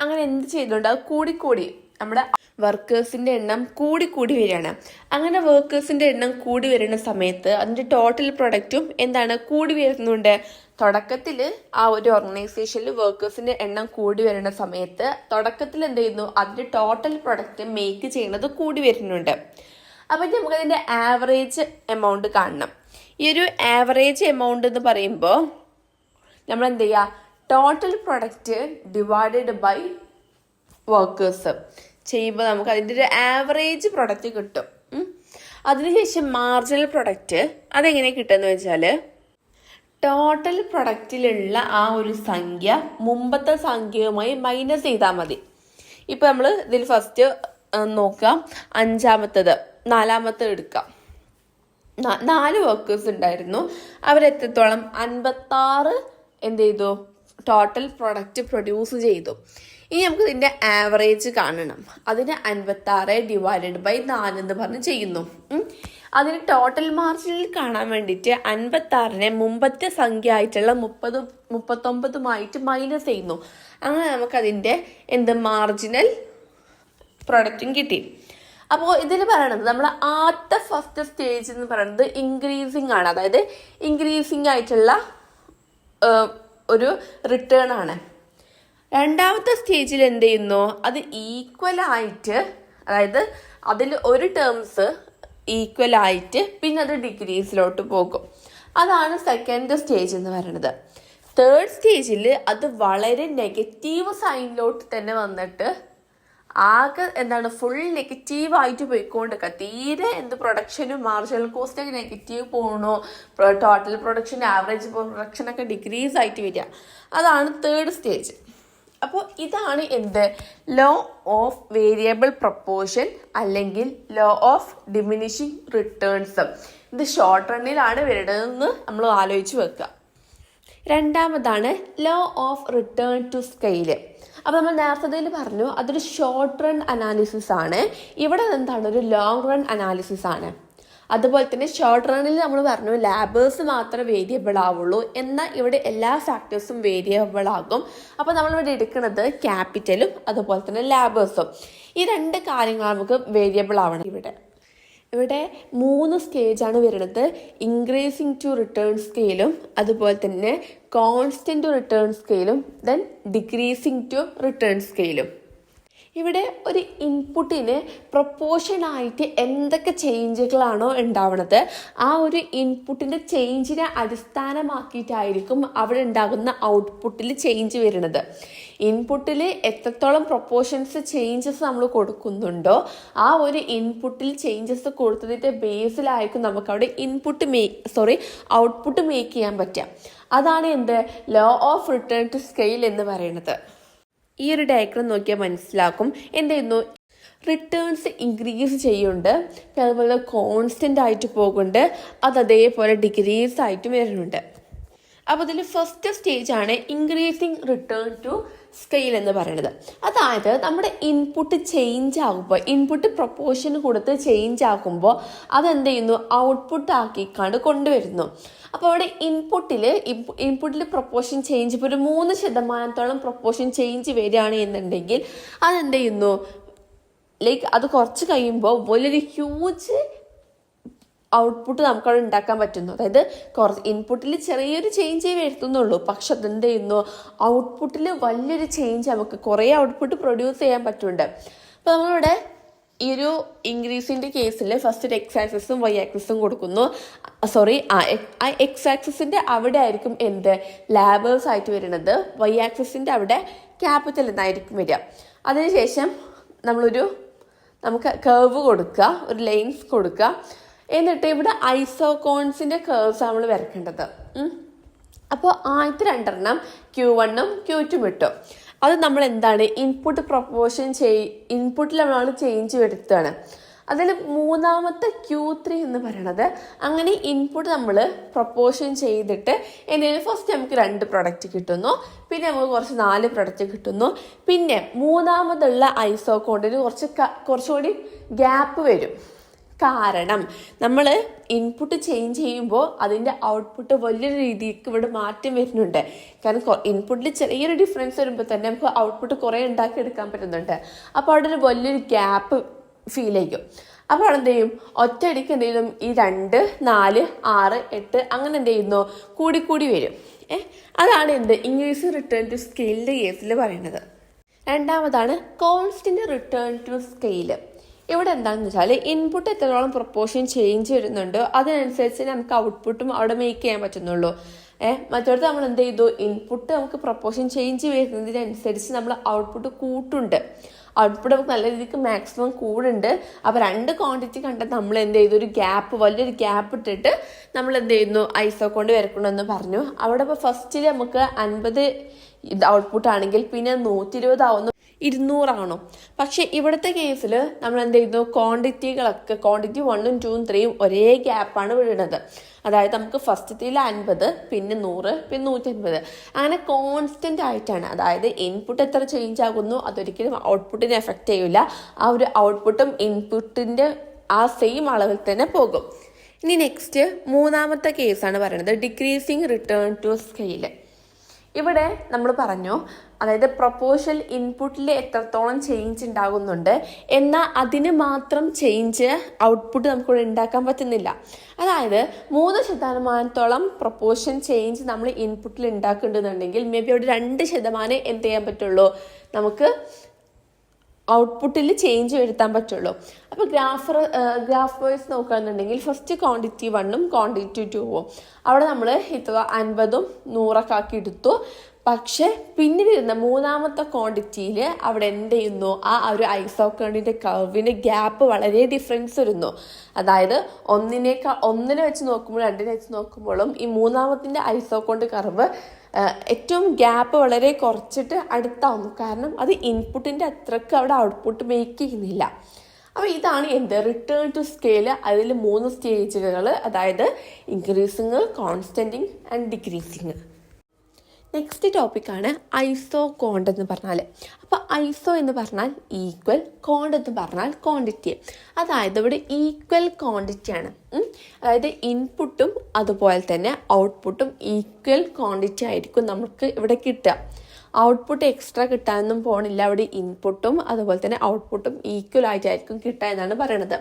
അങ്ങനെ എന്ത് ചെയ്തുകൊണ്ട് അത് കൂടി നമ്മുടെ വർക്കേഴ്സിൻ്റെ എണ്ണം കൂടി വരികയാണ്. അങ്ങനെ വർക്കേഴ്സിൻ്റെ എണ്ണം കൂടി വരുന്ന സമയത്ത് അതിൻ്റെ ടോട്ടൽ പ്രൊഡക്റ്റും എന്താണ്? കൂടി വരുന്നുണ്ട്. തുടക്കത്തിൽ ആ ഒരു ഓർഗനൈസേഷനിൽ വർക്കേഴ്സിൻ്റെ എണ്ണം കൂടി വരുന്ന സമയത്ത് തുടക്കത്തിൽ എന്ത് ചെയ്യുന്നു? അതിൻ്റെ ടോട്ടൽ പ്രൊഡക്റ്റ് മേക്ക് ചെയ്യുന്നത് കൂടി വരുന്നുണ്ട്. അപ്പം നമുക്കതിൻ്റെ ആവറേജ് എമൗണ്ട് കാണണം. ഈ ഒരു ആവറേജ് എമൗണ്ട് എന്ന് പറയുമ്പോൾ നമ്മൾ എന്ത് ചെയ്യുക? Total product divided by workers ചെയ്യുമ്പോൾ നമുക്ക് അതിൻ്റെ ഒരു ആവറേജ് പ്രൊഡക്റ്റ് കിട്ടും. അതിനുശേഷം മാർജിനൽ പ്രൊഡക്റ്റ് അതെങ്ങനെ കിട്ടുമെന്ന് വെച്ചാൽ ടോട്ടൽ പ്രൊഡക്റ്റിലുള്ള ആ ഒരു സംഖ്യ മുമ്പത്തെ സംഖ്യയുമായി മൈനസ് ചെയ്താൽ മതി. ഇപ്പം നമ്മൾ ഇതിൽ ഫസ്റ്റ് നോക്കാം, 5ാമത്തേത് 4ാമത്തേത് എടുക്കാം. 4 വർക്കേഴ്സ് ഉണ്ടായിരുന്നു. അവരെത്രത്തോളം? 56 എന്ത് ചെയ്തു? ടോട്ടൽ പ്രൊഡക്റ്റ് പ്രൊഡ്യൂസ് ചെയ്തു. ഇനി നമുക്ക് ഇതിൻ്റെ ആവറേജ് കാണണം. അതിന് 56/4 എന്ന് പറഞ്ഞ് ചെയ്യുന്നു. അതിന് ടോട്ടൽ മാർജിനിൽ കാണാൻ വേണ്ടിയിട്ട് 56-നെ മുമ്പത്തെ സംഖ്യ ആയിട്ടുള്ള 39-ആയിട്ട് മൈനസ് ചെയ്യുന്നു. അങ്ങനെ നമുക്കതിൻ്റെ മാർജിനൽ പ്രൊഡക്റ്റും കിട്ടി. അപ്പോൾ ഇതിൽ പറയണത് നമ്മൾ ആദ്യത്തെ ഫസ്റ്റ് സ്റ്റേജ് എന്ന് പറയുന്നത് ഇൻക്രീസിങ് ആണ്. അതായത് ഇൻക്രീസിങ് ആയിട്ടുള്ള ഒരു റിട്ടേൺ ആണ്. രണ്ടാമത്തെ സ്റ്റേജിൽ എന്ത് ചെയ്യുന്നു, അത് ഈക്വൽ ആയിട്ട്, അതായത് അതിൽ ഒരു ടേംസ് ഈക്വൽ ആയിട്ട് പിന്നെ അത് ഡിഗ്രീസിലോട്ട് പോകും. അതാണ് സെക്കൻഡ് സ്റ്റേജ് എന്ന് പറയുന്നത്. തേർഡ് സ്റ്റേജിൽ അത് വളരെ നെഗറ്റീവ് സൈനിലോട്ട് തന്നെ വന്നിട്ട് ആകെ ഫുൾ നെഗറ്റീവായിട്ട് പോയിക്കൊണ്ടിരിക്കുക. തീരെ പ്രൊഡക്ഷനും മാർജിനൽ കോസ്റ്റൊക്കെ നെഗറ്റീവ് പോകണോ, ടോട്ടൽ പ്രൊഡക്ഷൻ ആവറേജ് പ്രൊഡക്ഷനൊക്കെ ഡിക്രീസ് ആയിട്ട് വരിക. അതാണ് തേർഡ് സ്റ്റേജ്. അപ്പോൾ ഇതാണ് ലോ ഓഫ് വേരിയബിൾ പ്രൊപ്പോർഷൻ അല്ലെങ്കിൽ ലോ ഓഫ് ഡിമിനിഷിങ് റിട്ടേൺസ്. ഇത് ഷോർട്ട് റണ്ണിലാണ് വരുന്നതെന്ന് നമ്മൾ ആലോചിച്ച് വെക്കുക. രണ്ടാമതാണ് law of return to scale. അപ്പോൾ നമ്മൾ നേരത്തെ പറഞ്ഞു അതൊരു ഷോർട്ട് റൺ അനാലിസിസ് ആണ്. ഇവിടെ ഒരു ലോങ് റൺ അനാലിസിസ് ആണ്. അതുപോലെ തന്നെ ഷോർട്ട് റണ്ണിൽ നമ്മൾ പറഞ്ഞു ലാബേഴ്സ് മാത്രമേ വേരിയബിൾ ആവുള്ളൂ, എന്നാൽ ഇവിടെ എല്ലാ ഫാക്ടേഴ്സും വേരിയബിൾ ആകും. അപ്പോൾ നമ്മളിവിടെ എടുക്കുന്നത് ക്യാപിറ്റലും അതുപോലെ തന്നെ ലാബേഴ്സും. ഈ രണ്ട് കാര്യങ്ങൾ നമുക്ക് വേരിയബിൾ ആവണം. ഇവിടെ 3 സ്റ്റേജാണ് വരുന്നത്. ഇൻക്രീസിങ് ടു റിട്ടേൺ സ്കെയിലും അതുപോലെ തന്നെ കോൺസ്റ്റന്റ് റിട്ടേൺ സ്കെയിലും ദെൻ ഡിക്രീസിങ് ടു റിട്ടേൺ സ്കെയിലും. ഇവിടെ ഒരു ഇൻപുട്ടിന് പ്രൊപ്പോർഷനായിട്ട് എന്തൊക്കെ ചേഞ്ചുകളാണോ ഉണ്ടാവുന്നത് ആ ഒരു ഇൻപുട്ടിൻ്റെ ചേഞ്ചിനെ അടിസ്ഥാനമാക്കിയിട്ടായിരിക്കും അവിടെ ഉണ്ടാകുന്ന ഔട്ട്പുട്ടിൽ ചേഞ്ച് വരുന്നത്. ഇൻപുട്ടിൽ എത്രത്തോളം പ്രൊപ്പോർഷൻസ് ചേഞ്ചസ് നമ്മൾ കൊടുക്കുന്നുണ്ടോ ആ ഒരു ഇൻപുട്ടിൽ ചേഞ്ചസ് കൊടുത്തതിൻ്റെ ബേസിലായിരിക്കും നമുക്കവിടെ ഔട്ട്പുട്ട് മേക്ക് ചെയ്യാൻ പറ്റുക. അതാണ് law of return to scale എന്ന് പറയുന്നത്. ഈ ഒരു ഡയഗ്രം നോക്കിയാൽ മനസ്സിലാക്കും റിട്ടേൺസ് ഇൻക്രീസ് ചെയ്യുന്നുണ്ട്, അതുപോലെ കോൺസ്റ്റൻ്റ് ആയിട്ട് പോകുന്നുണ്ട്, അതേപോലെ ഡിക്രീസ് ആയിട്ടും വരുന്നുണ്ട്. അപ്പോൾ ഇതിൽ ഫസ്റ്റ് സ്റ്റേജാണ് ഇൻക്രീസിങ് റിട്ടേൺ ടു സ്കെയിൽ എന്ന് പറയുന്നത്. അതായത് നമ്മുടെ ഇൻപുട്ട് ചേഞ്ച് ആകുമ്പോൾ, ഇൻപുട്ട് പ്രൊപ്പോർഷൻ കൊടുത്ത് ചേഞ്ച് ആക്കുമ്പോൾ ഔട്ട്പുട്ട് ആക്കിക്കാണ്ട് കൊണ്ടുവരുന്നു. അപ്പോൾ അവിടെ ഇൻപുട്ടിൽ പ്രൊപ്പോർഷൻ ചേഞ്ച് ഇപ്പോൾ ഒരു 3% പ്രൊപ്പോർഷൻ ചേഞ്ച് വരികയാണ് എന്നുണ്ടെങ്കിൽ അത് കുറച്ച് കഴിയുമ്പോൾ വലിയൊരു ഹ്യൂജ് ഔട്ട്പുട്ട് നമുക്കവിടെ ഉണ്ടാക്കാൻ പറ്റുന്നു. അതായത് ഇൻപുട്ടിൽ ചെറിയൊരു ചേഞ്ച് വരുത്തുന്നുള്ളൂ, പക്ഷെ ഔട്ട്പുട്ടിൽ വലിയൊരു ചേഞ്ച് നമുക്ക് കുറേ ഔട്ട്പുട്ട് പ്രൊഡ്യൂസ് ചെയ്യാൻ പറ്റുന്നുണ്ട്. അപ്പോൾ നമ്മളിവിടെ ഈ ഒരു ഇൻക്രീസിൻ്റെ കേസിൽ ഫസ്റ്റ് ഒരു എക്സ് ആക്സിസും വൈ ആക്സിസും കൊടുക്കുന്നു. ആ എക്സ് ആക്സിസിൻ്റെ അവിടെ ആയിരിക്കും ലാബേഴ്സ് ആയിട്ട് വരുന്നത്, വൈ ആക്സിസിൻ്റെ അവിടെ ക്യാപിറ്റൽ എന്നായിരിക്കും വരിക. അതിനുശേഷം നമുക്ക് കർവ് കൊടുക്കുക, ഒരു ലൈൻസ് കൊടുക്കുക. എന്നിട്ട് ഇവിടെ ഐസോകോൺസിൻ്റെ കേർവ്സ് നമ്മൾ വരയ്ക്കേണ്ടത്. അപ്പോൾ ആദ്യത്തെ 2 Q1 Q2 ഇട്ടു. അത് നമ്മൾ ഇൻപുട്ട് പ്രൊപ്പോർഷൻ ഇൻപുട്ടിൽ നമ്മൾ ചേഞ്ച് വരുത്തുകയാണ്. അതിൽ മൂന്നാമത്തെ Q3 എന്ന് പറയുന്നത് അങ്ങനെ ഇൻപുട്ട് നമ്മൾ പ്രൊപ്പോർഷൻ ചെയ്തിട്ട് ഫസ്റ്റ് നമുക്ക് 2 പ്രൊഡക്റ്റ് കിട്ടുന്നു, പിന്നെ നമുക്ക് കുറച്ച് 4 പ്രൊഡക്റ്റ് കിട്ടുന്നു. പിന്നെ മൂന്നാമതുള്ള ഐസോകോണ്ടിന് കുറച്ചുകൂടി ഗ്യാപ്പ് വരും. കാരണം നമ്മൾ ഇൻപുട്ട് ചേഞ്ച് ചെയ്യുമ്പോൾ അതിൻ്റെ ഔട്ട്പുട്ട് വലിയൊരു രീതിക്ക് ഇവിടെ മാറ്റം വരുന്നുണ്ട്. കാരണം ഇൻപുട്ടിൽ ചെറിയൊരു ഡിഫറൻസ് വരുമ്പോൾ തന്നെ നമുക്ക് ഔട്ട്പുട്ട് കുറേ ഉണ്ടാക്കിയെടുക്കാൻ പറ്റുന്നുണ്ട്. അപ്പോൾ അവിടെ ഒരു വലിയൊരു ഗ്യാപ്പ് ഫീൽ ചെയ്യും. അപ്പോൾ അവിടെ ഒറ്റയടിക്ക് ഈ 2, 4, 6, 8 അങ്ങനെ കൂടി വരും. അതാണ് ഇൻക്രീസ് റിട്ടേൺ ടു സ്കെയിലിൻ്റെ കേസിൽ പറയുന്നത്. രണ്ടാമതാണ് കോൺസ്റ്റന്റ് റിട്ടേൺ ടു സ്കെയിൽ. ഇവിടെ എന്താണെന്ന് വെച്ചാൽ ഇൻപുട്ട് എത്രത്തോളം പ്രൊപ്പോർഷൻ ചേഞ്ച് വരുന്നുണ്ടോ അതിനനുസരിച്ച് നമുക്ക് ഔട്ട്പുട്ടും അവിടെ മേക്ക് ചെയ്യാൻ പറ്റുന്നുള്ളൂ. മറ്റൊരു നമ്മൾ ഇൻപുട്ട് നമുക്ക് പ്രൊപ്പോർഷൻ ചേഞ്ച് വരുന്നതിനനുസരിച്ച് നമ്മൾ ഔട്ട്പുട്ട് കൂട്ടുണ്ട്. ഔട്ട്പുട്ട് നമുക്ക് നല്ല രീതിക്ക് മാക്സിമം കൂടുണ്ട്. അപ്പോൾ 2 ക്വാണ്ടിറ്റി കണ്ടാൽ നമ്മൾ ഒരു വലിയൊരു ഗ്യാപ്പ് ഇട്ടിട്ട് നമ്മൾ ഐസോകോണ്ട് വരക്കണമെന്ന് പറഞ്ഞു. അവിടെ ഇപ്പോൾ ഫസ്റ്റിൽ നമുക്ക് 50 ഔട്ട്പുട്ട് ആണെങ്കിൽ പിന്നെ 120 ആവുന്നു. 200 പക്ഷെ ഇവിടുത്തെ കേസിൽ നമ്മൾ എന്ത് ചെയ്യുന്നു, ക്വാണ്ടിറ്റി 1, 2, 3 ഒരേ ഗ്യാപ്പാണ് വിടുന്നത്. അതായത് നമുക്ക് ഫസ്റ്റത്തിൽ 50, പിന്നെ 100, പിന്നെ 150 അങ്ങനെ കോൺസ്റ്റന്റ് ആയിട്ടാണ്. അതായത് ഇൻപുട്ട് എത്ര ചേഞ്ച് ആകുന്നു അതൊരിക്കലും ഔട്ട്പുട്ടിനെ എഫക്റ്റ് ചെയ്യില്ല. ആ ഒരു ഔട്ട്പുട്ടും ഇൻപുട്ടിന്റെ ആ സെയിം അളവിൽ തന്നെ പോകും. ഇനി നെക്സ്റ്റ് മൂന്നാമത്തെ കേസാണ് പറയുന്നത്, ഡിക്രീസിങ് റിട്ടേൺ ടു സ്കെയിൽ. ഇവിടെ നമ്മൾ പറഞ്ഞു, അതായത് പ്രൊപ്പോർഷൻ ഇൻപുട്ടിൽ എത്രത്തോളം ചേഞ്ച് ഉണ്ടാകുന്നുണ്ട്, എന്നാൽ അതിന് മാത്രം ചേഞ്ച് ഔട്ട്പുട്ട് നമുക്കിവിടെ ഉണ്ടാക്കാൻ പറ്റുന്നില്ല. അതായത് 3% പ്രൊപ്പോർഷൻ ചേഞ്ച് നമ്മൾ ഇൻപുട്ടിൽ ഉണ്ടാക്കുന്നുണ്ടെങ്കിൽ മേ ബി അവിടെ 2% എന്ത് ചെയ്യാൻ പറ്റുള്ളൂ, നമുക്ക് ഔട്ട്പുട്ടിൽ ചേഞ്ച് വരുത്താൻ പറ്റുള്ളൂ. അപ്പോൾ ഗ്രാഫ് വൈസ് നോക്കുകയാണെന്നുണ്ടെങ്കിൽ ഫസ്റ്റ് ക്വാണ്ടിറ്റി 1ഉം ക്വാണ്ടിറ്റി 2ഉം അവിടെ നമ്മൾ 50ഉം 100 ആക്കി എടുത്തു. പക്ഷെ പിന്നെ വരുന്ന മൂന്നാമത്തെ ക്വാണ്ടിറ്റിയിൽ അവിടെ എന്ത് ചെയ്യുന്നു, ആ ഒരു ഐസോകോണ്ടിന്റെ കർവിന്റെ ഗ്യാപ്പ് വളരെ ഡിഫറൻസ് വരുന്നു. അതായത് ഒന്നിനെ വെച്ച് നോക്കുമ്പോൾ 2നെ വെച്ച് നോക്കുമ്പോഴും ഈ മൂന്നാമത്തിന്റെ ഐസോകോണ്ട് കർവ് ഏറ്റവും ഗ്യാപ്പ് വളരെ കുറച്ചിട്ട് അടുത്താവുന്നു. കാരണം അത് ഇൻപുട്ടിന്റെ അത്രക്ക് അവിടെ ഔട്ട്പുട്ട് മേക്ക് ചെയ്യുന്നില്ല. അപ്പോൾ ഇതാണ് എന്ത്, റിട്ടേൺ ടു സ്കെയിൽ. അതിൽ 3 സ്റ്റേജുകൾ, അതായത് ഇൻക്രീസിങ്, കോൺസ്റ്റന്റിങ് ആൻഡ് ഡിക്രീസിങ്. നെക്സ്റ്റ് ടോപ്പിക്കാണ് ഐസോ കോണ്ട് എന്ന് പറഞ്ഞാൽ. അപ്പോൾ ഐസോ എന്ന് പറഞ്ഞാൽ ഈക്വൽ, കോണ്ട് എന്ന് പറഞ്ഞാൽ ക്വാണ്ടിറ്റി. അതായത് ഇവിടെ ഈക്വൽ ക്വാണ്ടിറ്റിയാണ്. അതായത് ഇൻപുട്ടും അതുപോലെ തന്നെ ഔട്ട്പുട്ടും ഈക്വൽ ക്വാണ്ടിറ്റി ആയിരിക്കും നമുക്ക് ഇവിടെ കിട്ടുക. ഔട്ട്പുട്ട് എക്സ്ട്രാ കിട്ടാനൊന്നും പോകണില്ല. അവിടെ ഇൻപുട്ടും അതുപോലെ തന്നെ ഔട്ട്പുട്ടും ഈക്വൽ ആയിട്ടായിരിക്കും കിട്ടുക എന്നാണ് പറയുന്നത്.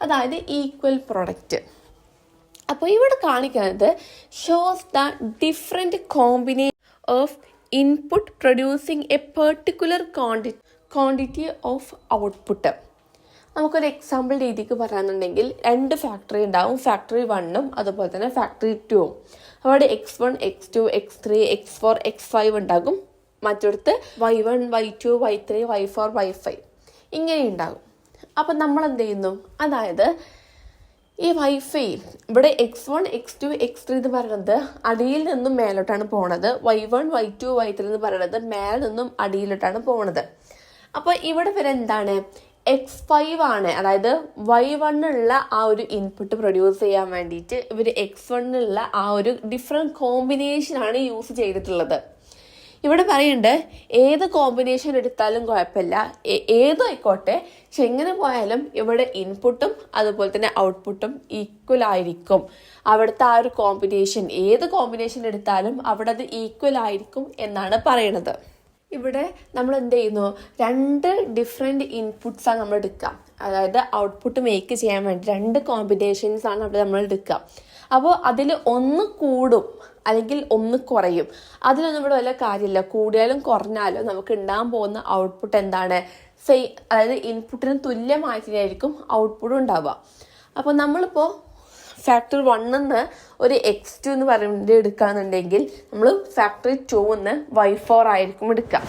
അതായത് ഈക്വൽ പ്രൊഡക്റ്റ്. അപ്പോൾ ഇവിടെ കാണിക്കുന്നത് shows the different combination of input producing A particular quantity of output. നമുക്കൊരു എക്സാമ്പിൾ രീതിക്ക് പറയാന്നുണ്ടെങ്കിൽ 2 ഫാക്ടറി ഉണ്ടാവും, ഫാക്ടറി 1ഉം അതുപോലെ തന്നെ ഫാക്ടറി 2ഉം. അവിടെ X1, X2, X3, X4, X5 ഉണ്ടാകും. മറ്റൊരുത്ത് Y1, Y2, Y3, Y4, Y5 ഇങ്ങനെ ഉണ്ടാകും. അപ്പം നമ്മൾ എന്ത് ചെയ്യുന്നു, അതായത് ഈ വൈഫൈ ഇവിടെ X1, X2, X3 എന്ന് പറയുന്നത് അടിയിൽ നിന്നും മേലോട്ടാണ് പോണത്. Y1, Y2, Y3 എന്ന് പറയുന്നത് മേലെ നിന്നും അടിയിലോട്ടാണ് പോണത്. അപ്പോൾ ഇവിടെ വരെ എന്താണ്, X5 ആണ്. അതായത് Y1 ആ ഒരു ഇൻപുട്ട് പ്രൊഡ്യൂസ് ചെയ്യാൻ വേണ്ടിയിട്ട് ഇവർ X1 ആ ഒരു ഡിഫറെൻറ്റ് കോമ്പിനേഷനാണ് യൂസ് ചെയ്തിട്ടുള്ളത്. ഇവിടെ പറയുന്നുണ്ട് ഏത് കോമ്പിനേഷൻ എടുത്താലും കുഴപ്പമില്ല, ഏതും ആയിക്കോട്ടെ, പക്ഷെ എങ്ങനെ പോയാലും ഇവിടെ ഇൻപുട്ടും അതുപോലെ തന്നെ ഔട്ട്പുട്ടും ഈക്വൽ ആയിരിക്കും. അവിടുത്തെ ആ ഒരു കോമ്പിനേഷൻ, ഏത് കോമ്പിനേഷൻ എടുത്താലും അവിടെ അത് ഈക്വൽ ആയിരിക്കും എന്നാണ് പറയണത്. ഇവിടെ നമ്മൾ എന്ത് ചെയ്യുന്നു, 2 ഡിഫറെൻറ്റ് ഇൻപുട്സാണ് നമ്മൾ എടുക്കുക. അതായത് ഔട്ട്പുട്ട് മേക്ക് ചെയ്യാൻ വേണ്ടി 2 കോമ്പിനേഷൻസാണ് അവിടെ നമ്മൾ എടുക്കുക. അപ്പോൾ അതിൽ ഒന്ന് കൂടും അല്ലെങ്കിൽ ഒന്ന് കുറയും. അതിലൊന്നും ഇവിടെ വല്ല കാര്യമില്ല. കൂടിയാലും കുറഞ്ഞാലും നമുക്ക് ഉണ്ടാകാൻ പോകുന്ന ഔട്ട്പുട്ട് എന്താണ്, അതായത് ഇൻപുട്ടിന് തുല്യമായിട്ടായിരിക്കും ഔട്ട്പുട്ട് ഉണ്ടാവുക. അപ്പോൾ നമ്മളിപ്പോൾ ഫാക്ടറി 1 ഒരു X2 എന്ന് പറയുന്നത് എടുക്കുകയാണെന്നുണ്ടെങ്കിൽ നമ്മൾ ഫാക്ടറി 2 Y4 ആയിരിക്കും എടുക്കുക.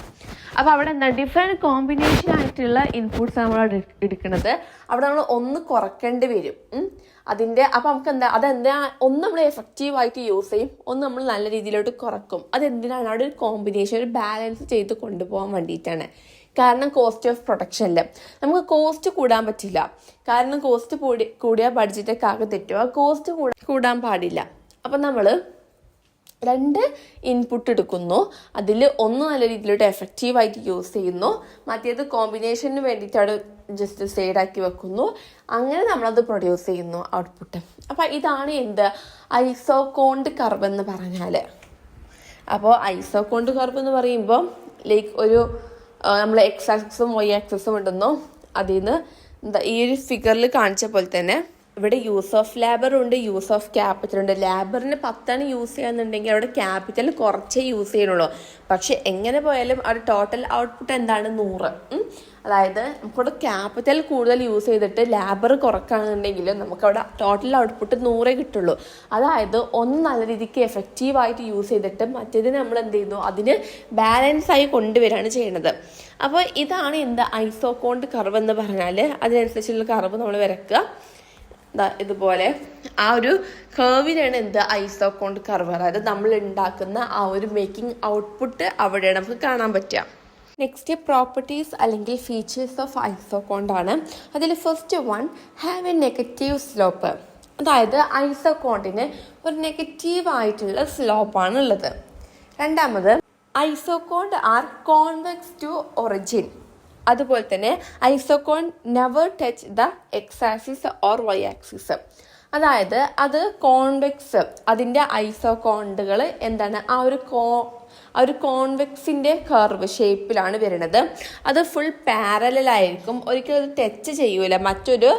അപ്പോൾ അവിടെ എന്താ, ഡിഫറെൻറ്റ് കോമ്പിനേഷൻ ആയിട്ടുള്ള ഇൻപുട്സ് നമ്മൾ എടുക്കുന്നത്. അവിടെ നമ്മൾ ഒന്ന് കുറയ്ക്കേണ്ടി വരും അപ്പോൾ നമുക്ക് അതെന്താ, ഒന്ന് നമ്മൾ എഫക്റ്റീവായിട്ട് യൂസ് ചെയ്യും, ഒന്ന് നമ്മൾ നല്ല രീതിയിലോട്ട് കുറക്കും. അതെന്തിനാണ്, അവിടെ ഒരു കോമ്പിനേഷൻ, ഒരു ബാലൻസ് ചെയ്ത് കൊണ്ടുപോകാൻ വേണ്ടിയിട്ടാണ്. കാരണം കോസ്റ്റ് ഓഫ് പ്രൊഡക്ഷനിൽ നമുക്ക് കോസ്റ്റ് കൂടാൻ പറ്റില്ല. കാരണം കോസ്റ്റ് കൂടിയാൽ ബഡ്ജറ്റൊക്കെ ആകെ തെറ്റും. ആ കോസ്റ്റ് കൂടാൻ പാടില്ല. അപ്പം നമ്മൾ 2 ഇൻപുട്ട് എടുക്കുന്നു, അതിൽ ഒന്ന് നല്ല രീതിയിലോട്ട് എഫക്റ്റീവായിട്ട് യൂസ് ചെയ്യുന്നു, മറ്റേത് കോമ്പിനേഷന് വേണ്ടിയിട്ട് അവിടെ ജസ്റ്റ് സൈഡാക്കി വെക്കുന്നു. അങ്ങനെ നമ്മളത് പ്രൊഡ്യൂസ് ചെയ്യുന്നു ഔട്ട്പുട്ട്. അപ്പം ഇതാണ് എന്ത്, ഐസോകോണ്ട് കർവ് എന്ന് പറഞ്ഞാൽ. അപ്പോൾ ഐസോകോണ്ട് കർവ് എന്ന് പറയുമ്പോൾ ലൈക്ക് ഒരു നമ്മൾ X ആക്സിസും Y ആക്സിസും ഉണ്ടെന്നോ, അതിൽ നിന്ന് ഈ ഒരു ഫിഗറിൽ കാണിച്ച പോലെ തന്നെ ഇവിടെ യൂസ് ഓഫ് ലേബർ ഉണ്ട്, യൂസ് ഓഫ് ക്യാപിറ്റൽ ഉണ്ട്. ലേബറിന് 10 യൂസ് ചെയ്യാന്നുണ്ടെങ്കിൽ അവിടെ ക്യാപിറ്റൽ കുറച്ചേ യൂസ് ചെയ്യണുള്ളൂ. പക്ഷെ എങ്ങനെ പോയാലും അവിടെ ടോട്ടൽ ഔട്ട്പുട്ട് എന്താണ്, 100. അതായത് നമുക്കവിടെ ക്യാപിറ്റൽ കൂടുതൽ യൂസ് ചെയ്തിട്ട് ലേബർ കുറക്കുകയാണെന്നുണ്ടെങ്കിൽ നമുക്കവിടെ ടോട്ടൽ ഔട്ട്പുട്ട് 100 കിട്ടുള്ളൂ. അതായത് ഒന്ന് നല്ല രീതിക്ക് എഫക്റ്റീവായിട്ട് യൂസ് ചെയ്തിട്ട് മറ്റേതിന് നമ്മൾ എന്ത് ചെയ്യുന്നു, അതിന് ബാലൻസായി കൊണ്ടുവരികയാണ് ചെയ്യുന്നത്. അപ്പോൾ ഇതാണ് എന്ത്, ഐസോകോണ്ട് കർവ് എന്ന് പറഞ്ഞാൽ. അതിനനുസരിച്ചുള്ള കർവ് നമ്മൾ വരയ്ക്കുക. ഇതുപോലെ ആ ഒരു കർവിനാണ് എന്ത്, ഐസോകോണ്ട് കർവ്. അതായത് നമ്മൾ ഉണ്ടാക്കുന്ന ആ ഒരു മേക്കിംഗ് ഔട്ട്പുട്ട് അവിടെയാണ് നമുക്ക് കാണാൻ പറ്റുക. നെക്സ്റ്റ് പ്രോപ്പർട്ടീസ് അല്ലെങ്കിൽ ഫീച്ചേഴ്സ് ഓഫ് ഐസോകോണ്ട് ആണ്. അതിൽ first one, have a negative slope. അതായത് ഐസോകോണ്ടിന് ഒരു നെഗറ്റീവ് ആയിട്ടുള്ള സ്ലോപ്പാണ് ഉള്ളത്. രണ്ടാമത്, isoquant are convex to origin. അതുപോലെ തന്നെ isoquant never touch the X axis or Y axis. അതായത് അത് കോൺവെക്സ്, അതിൻ്റെ ഐസോകോണ്ടുകൾ എന്താണ് ആ ഒരു കോൺവെക്സിൻ്റെ കർവ് ഷേപ്പിലാണ് വരുന്നത്. അത് ഫുൾ പാരലൽ ആയിരിക്കും, ഒരിക്കലും അത് ടച്ച് ചെയ്യൂല, മറ്റൊരു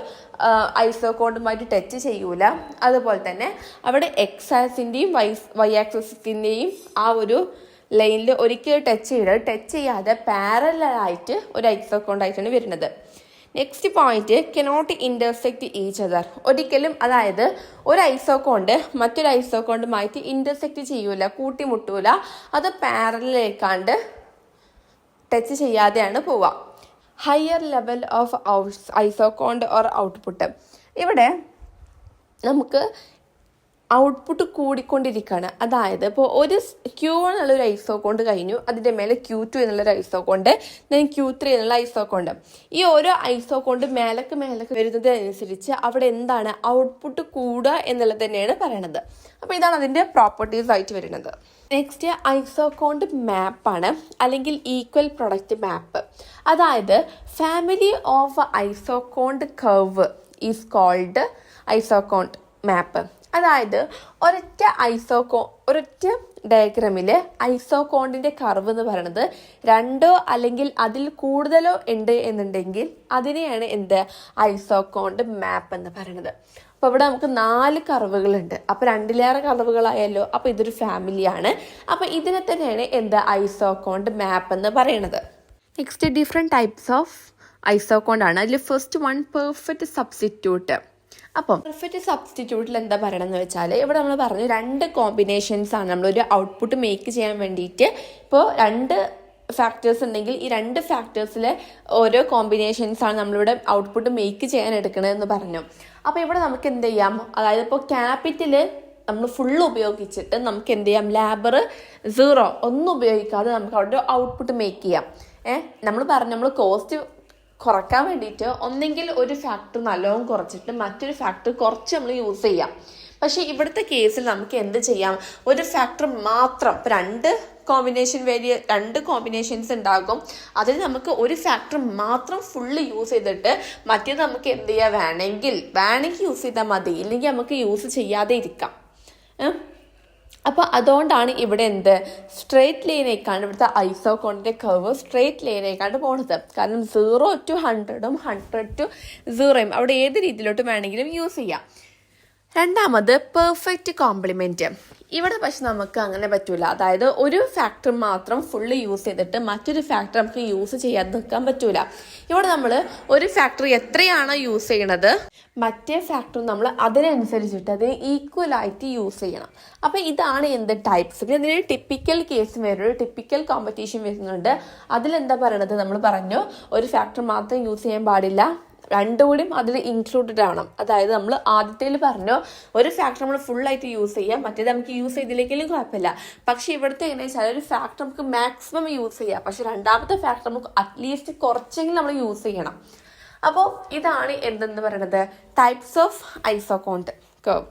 ഐസോകോണ്ടുമായിട്ട് ടച്ച് ചെയ്യൂല. അതുപോലെ തന്നെ അവിടെ എക്സ് ആക്സിൻ്റെയും വൈ ആക്സിസിൻ്റെയും ആ ഒരു ലൈനിൽ ഒരിക്കലും ടച്ച് ചെയ്യാതെ പാരലായിട്ട് ഒരു ഐസോകോണ്ടായിട്ടാണ് വരുന്നത്. Next point, cannot intersect each other. ഒരിക്കലും, അതായത് ഒരു ഐസോകോണ്ട് മറ്റൊരു ഐസോകോണ്ടുമായിട്ട് ഇന്റർസെക്ട് ചെയ്യൂല, കൂട്ടിമുട്ടൂല, അത് പാരലേക്കാണ്ട് ടച്ച് ചെയ്യാതെയാണ് പോവുക. Higher level of ഐസോകോണ്ട് or output. ഇവിടെ നമുക്ക് ഔട്ട്പുട്ട് കൂടിക്കൊണ്ടിരിക്കുകയാണ്. അതായത് ഇപ്പോൾ ഒരു Q1 എന്നുള്ളൊരു ഐസോകോണ്ട് കഴിഞ്ഞു, അതിൻ്റെ മേലെ Q2 എന്നുള്ളൊരു ഐസോകോണ്ട്, ദെൻ Q3 എന്നുള്ള ഐസോകോണ്ട്. ഈ ഓരോ ഐസോകോണ്ട് മേലക്ക് വരുന്നതിനനുസരിച്ച് അവിടെ എന്താണ് ഔട്ട്പുട്ട് കൂടുക എന്നുള്ളത് തന്നെയാണ് പറയണത്. അപ്പോൾ ഇതാണ് അതിൻ്റെ പ്രോപ്പർട്ടീസ് ആയിട്ട് വരുന്നത്. നെക്സ്റ്റ് ഐസോകോണ്ട് മാപ്പാണ്, അല്ലെങ്കിൽ ഈക്വൽ പ്രൊഡക്റ്റ് മാപ്പ്. അതായത് family of isoquant curve is called isoquant map. അതായത് ഒരൊറ്റ ഡയഗ്രാമിൽ ഐസോകോണ്ടിൻ്റെ കർവ് എന്ന് പറയുന്നത് രണ്ടോ അല്ലെങ്കിൽ അതിൽ കൂടുതലോ ഉണ്ട് എന്നുണ്ടെങ്കിൽ അതിനെയാണ് ഐസോകോണ്ട് മാപ്പ് എന്ന് പറയുന്നത്. അപ്പോൾ ഇവിടെ നമുക്ക് 4 കർവുകളുണ്ട്, അപ്പോൾ 2ലേറെ കർവുകളായല്ലോ, അപ്പോൾ ഇതൊരു ഫാമിലിയാണ്. അപ്പോൾ ഇതിനെ തന്നെയാണ് ഐസോകോണ്ട് മാപ്പ് എന്ന് പറയുന്നത്. Next, different types of isoquant ആണ്. അതിൽ ഫസ്റ്റ് വൺ, പെർഫെക്റ്റ് സബ്സ്റ്റിറ്റ്യൂട്ട്. അപ്പം പെർഫെക്റ്റ് സബ്സ്റ്റിറ്റ്യൂട്ടിൽ എന്താ പറയണമെന്ന് വെച്ചാൽ, ഇവിടെ നമ്മൾ പറഞ്ഞു 2 കോമ്പിനേഷൻസ് ആണ് നമ്മളൊരു ഔട്ട്പുട്ട് മേക്ക് ചെയ്യാൻ വേണ്ടിയിട്ട്. ഇപ്പോൾ 2 ഫാക്ടേഴ്സ് ഉണ്ടെങ്കിൽ ഈ 2 ഫാക്ടേഴ്സിലെ ഓരോ കോമ്പിനേഷൻസ് ആണ് നമ്മളിവിടെ ഔട്ട്പുട്ട് മേക്ക് ചെയ്യാൻ എടുക്കണമെന്ന് പറഞ്ഞു. അപ്പോൾ ഇവിടെ നമുക്ക് എന്ത് ചെയ്യാം, അതായത് ഇപ്പോൾ ക്യാപിറ്റൽ നമ്മൾ ഫുള്ള് ഉപയോഗിച്ചിട്ട് നമുക്ക് എന്ത് ചെയ്യാം, ലേബർ 0 ഒന്നും ഉപയോഗിക്കാതെ നമുക്ക് അവിടെ ഔട്ട്പുട്ട് മേക്ക് ചെയ്യാം. നമ്മൾ കോസ്റ്റ് കുറയ്ക്കാൻ വേണ്ടിയിട്ട് ഒന്നെങ്കിൽ ഒരു ഫാക്ടർ നല്ലോണം കുറച്ചിട്ട് മറ്റൊരു ഫാക്ടർ കുറച്ച് നമ്മൾ യൂസ് ചെയ്യാം. പക്ഷേ ഇവിടുത്തെ കേസിൽ നമുക്ക് എന്ത് ചെയ്യാം, ഒരു ഫാക്ടർ മാത്രം, ഇപ്പോൾ 2 കോമ്പിനേഷൻസ് ഉണ്ടാകും, അതിൽ നമുക്ക് ഒരു ഫാക്ടർ മാത്രം ഫുള്ള് യൂസ് ചെയ്തിട്ട് മറ്റേത് നമുക്ക് എന്ത് ചെയ്യാം, വേണമെങ്കിൽ യൂസ് ചെയ്താൽ മതി, ഇല്ലെങ്കിൽ നമുക്ക് യൂസ് ചെയ്യാതെ ഇരിക്കാം. അപ്പോൾ അതുകൊണ്ടാണ് ഇവിടെ സ്ട്രെയിറ്റ് ലൈനേക്കാണ് ഇവിടുത്തെ ഐസോകോണ്ടിൻ്റെ കർവ് സ്ട്രെയിറ്റ് ലൈനേക്കാണ്ട് പോണത്. കാരണം 0 to 100ഉം 100 to 0ഉം അവിടെ ഏത് രീതിയിലോട്ട് വേണമെങ്കിലും യൂസ് ചെയ്യാം. രണ്ടാമത്, പെർഫെക്റ്റ് കോംപ്ലിമെൻറ്റ്. ഇവിടെ പക്ഷെ നമുക്ക് അങ്ങനെ പറ്റൂല. അതായത് ഒരു ഫാക്ടർ മാത്രം ഫുള്ള് യൂസ് ചെയ്തിട്ട് മറ്റൊരു ഫാക്ടർ നമുക്ക് യൂസ് ചെയ്യാതെ നിൽക്കാൻ പറ്റൂല. ഇവിടെ നമ്മൾ ഒരു ഫാക്ടർ എത്രയാണോ യൂസ് ചെയ്യണത്, മറ്റേ ഫാക്ടർ നമ്മൾ അതിനനുസരിച്ചിട്ട് അത് ഈക്വലായിട്ട് യൂസ് ചെയ്യണം. അപ്പോൾ ഇതാണ് ടൈപ്സ്. പിന്നെ അതിന് ടിപ്പിക്കൽ കേസ് വരുന്നുണ്ട്, ടിപ്പിക്കൽ കോമ്പറ്റീഷൻ വരുന്നുണ്ട്. അതിലെന്താ പറയണത്, നമ്മൾ പറഞ്ഞു ഒരു ഫാക്ടർ മാത്രം യൂസ് ചെയ്യാൻ പാടില്ല, 2 കൂടിയും അതിൽ ഇൻക്ലൂഡഡ് ആണ്. അതായത് നമ്മൾ ആദ്യത്തേൽ പറഞ്ഞു ഒരു ഫാക്ടർ നമ്മൾ ഫുള്ളായിട്ട് യൂസ് ചെയ്യാം, മറ്റേത് നമുക്ക് യൂസ് ചെയ്തില്ലെങ്കിലും കുഴപ്പമില്ല. പക്ഷെ ഇവിടുത്തെ എങ്ങനെയാ വെച്ചാൽ ഒരു ഫാക്ടർ നമുക്ക് മാക്സിമം യൂസ് ചെയ്യാം, പക്ഷെ രണ്ടാമത്തെ ഫാക്ടർ നമുക്ക് അറ്റ്ലീസ്റ്റ് കുറച്ചെങ്കിലും നമ്മൾ യൂസ് ചെയ്യണം. അപ്പോൾ ഇതാണ് എന്തെന്ന് പറയുന്നത്, ടൈപ്സ് ഓഫ് ഐസോകോണ്ട് കർവ്.